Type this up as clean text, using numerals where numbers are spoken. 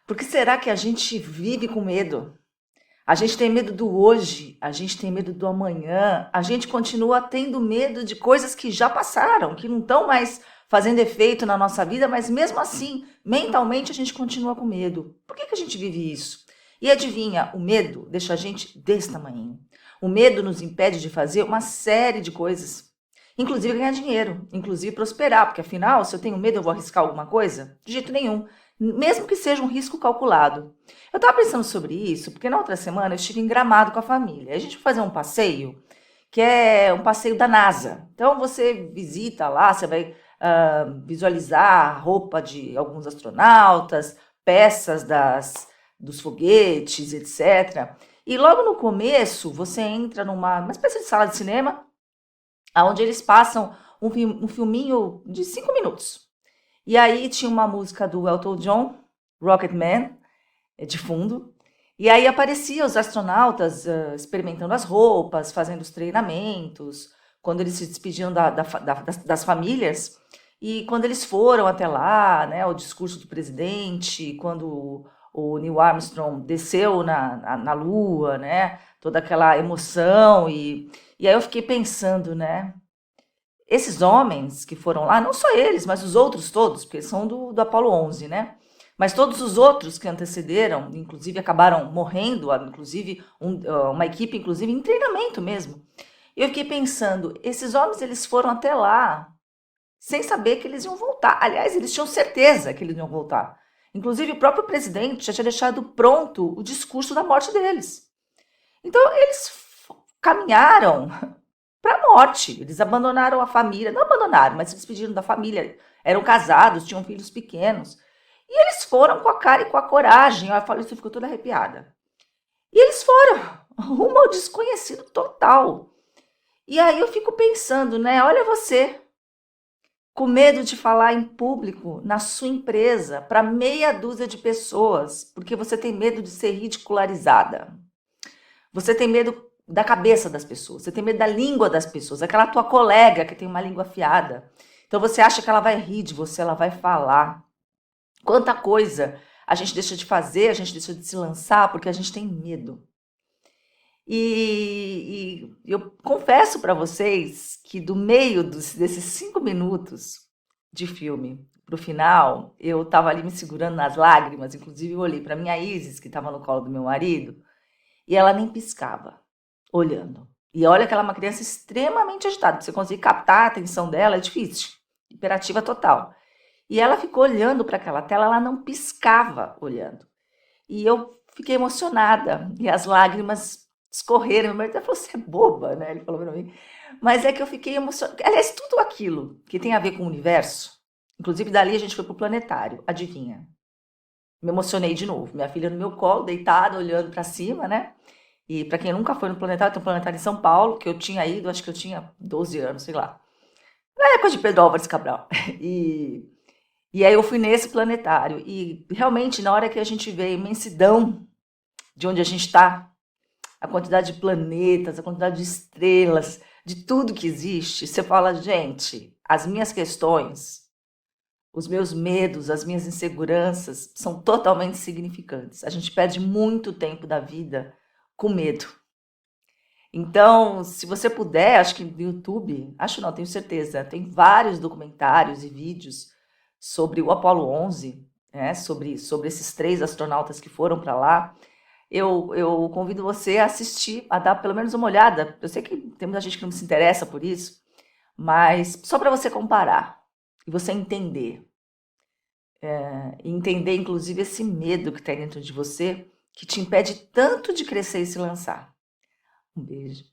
Por que será que a gente vive com medo? A gente tem medo do hoje, a gente tem medo do amanhã, a gente continua tendo medo de coisas que já passaram, que não estão mais fazendo efeito na nossa vida, mas mesmo assim, mentalmente a gente continua com medo. Por que a gente vive isso? E adivinha, o medo deixa a gente desse tamanho. O medo nos impede de fazer uma série de coisas, inclusive ganhar dinheiro, inclusive prosperar, porque afinal, se eu tenho medo, eu vou arriscar alguma coisa? De jeito nenhum, mesmo que seja um risco calculado. Eu estava pensando sobre isso, porque na outra semana eu estive em Gramado com a família. A gente foi fazer um passeio, que é um passeio da NASA. Então você visita lá, você vai visualizar a roupa de alguns astronautas, peças dos foguetes, etc. E logo no começo você entra numa espécie de sala de cinema, onde eles passam um filminho de 5 minutos. E aí tinha uma música do Elton John, Rocketman, de fundo. E aí aparecia os astronautas experimentando as roupas, fazendo os treinamentos, quando eles se despediam das famílias. E quando eles foram até lá, né, o discurso do presidente, quando o Neil Armstrong desceu na Lua, né, toda aquela emoção. E aí eu fiquei pensando, né, esses homens que foram lá, não só eles, mas os outros todos, porque são do Apollo 11, né? Mas todos os outros que antecederam, inclusive acabaram morrendo, inclusive uma equipe, inclusive em treinamento mesmo. E eu fiquei pensando, esses homens eles foram até lá sem saber que eles iam voltar. Aliás, eles tinham certeza que eles iam voltar. Inclusive o próprio presidente já tinha deixado pronto o discurso da morte deles. Então eles caminharam para a morte. Eles abandonaram a família, não abandonaram, mas se despediram da família. Eram casados, tinham filhos pequenos. E eles foram com a cara e com a coragem. Eu falo isso, eu fico toda arrepiada. E eles foram rumo ao desconhecido total. E aí eu fico pensando, né? Olha você, com medo de falar em público na sua empresa para meia dúzia de pessoas, porque você tem medo de ser ridicularizada. Você tem medo da cabeça das pessoas, você tem medo da língua das pessoas, aquela tua colega que tem uma língua afiada. Então você acha que ela vai rir de você, ela vai falar. Quanta coisa a gente deixa de fazer, a gente deixa de se lançar porque a gente tem medo. E eu confesso para vocês que do meio desses 5 minutos de filme para o final, eu estava ali me segurando nas lágrimas, inclusive eu olhei para minha Isis, que estava no colo do meu marido, e ela nem piscava, olhando. E olha que ela é uma criança extremamente agitada, você conseguir captar a atenção dela é difícil, hiperativa total. E ela ficou olhando para aquela tela, ela não piscava olhando. E eu fiquei emocionada, e as lágrimas escorreram. Meu marido falou, você é boba, né? Ele falou para mim. Mas é que eu fiquei emocionada. Aliás, tudo aquilo que tem a ver com o universo, inclusive dali a gente foi para o planetário, adivinha? Me emocionei de novo. Minha filha no meu colo, deitada, olhando para cima, né? E para quem nunca foi no planetário, tem um planetário em São Paulo, que eu tinha ido, acho que eu tinha 12 anos, sei lá. Na época de Pedro Álvares Cabral. E aí eu fui nesse planetário. E realmente, na hora que a gente vê a imensidão de onde a gente está, a quantidade de planetas, a quantidade de estrelas, de tudo que existe, você fala, gente, as minhas questões, os meus medos, as minhas inseguranças são totalmente insignificantes. A gente perde muito tempo da vida com medo. Então, se você puder, acho que no YouTube, acho não, tenho certeza, tem vários documentários e vídeos sobre o Apollo 11, né, sobre esses 3 astronautas que foram para lá. Eu convido você a assistir, a dar pelo menos uma olhada. Eu sei que tem muita gente que não se interessa por isso, mas só para você comparar e você entender. E entender, inclusive, esse medo que está dentro de você, que te impede tanto de crescer e se lançar. Um beijo.